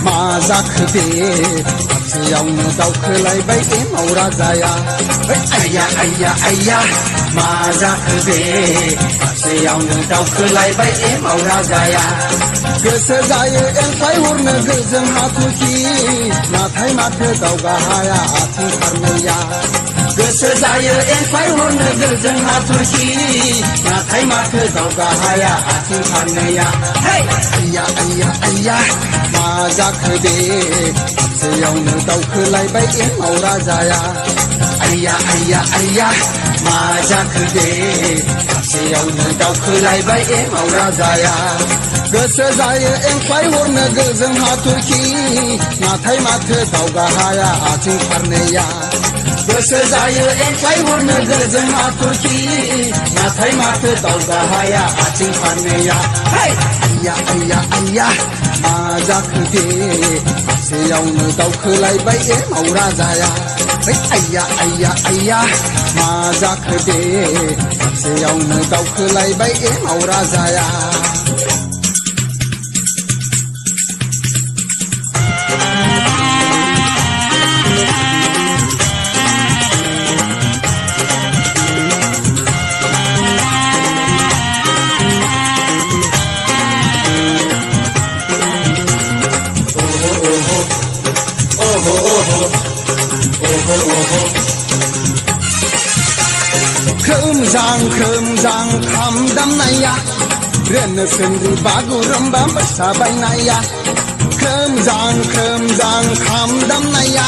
माझा खदे यावनं दावखलाय बाई ए मावरा जाया अय्या अय्या अय्या माझा खदे यावनं दावखलाय बाई ए मावरा जाया गोसो जायो एंखाय हरनो गोजों हाथरखि नाथाय माथो दावगा हाया आथिं फारनैया गोसो जायो एंखाय हरनो गोजों हाथरखि नाथाय माथो दावगा हाया आथिं फारनैया अय्या अय्या अय्या माझा खदे यावनो दावखलायबाय ए मावरा जाया अय्या अय्या अय्या माझा खदे यावनो दावखलायबाय ए मावरा जाया गोसो जायो एंखाय हरनो गोजों हाथरखि नाथाय माथो दावगा हाया आथिं फारनैया गोसो जायो एंखाय हरनो गोजों हाथरखि नाथाय माथो दावगा हाया आथिं फारनैया अय्या अय्या अय्या माझा खदे यावनो दावखलायबाय ए मावरा जाया अय्या अय्या अय्या माझा खदे यावनो दावखलायबाय ए मावरा जाया खोमजां खाम दामनाया रेनो सोन्द्रि बागुरुम्बा मोसाबायनाया खोमजां खाम दामनाया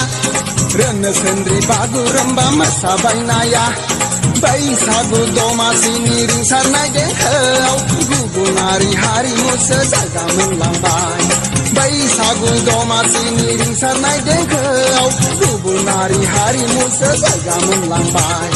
रेनो सोन्द्रि बागुरुम्बा मोसाबायनाया बैसागु दमासिनि रिंसारनाय देंखोआव गुबुनारि हारिमुसो जायगा मोनलांबाय बैसागु दमासिनि रिंसारनाय देंखोआव गुबुनारि हारिमुसो जायगा मोनलांबाय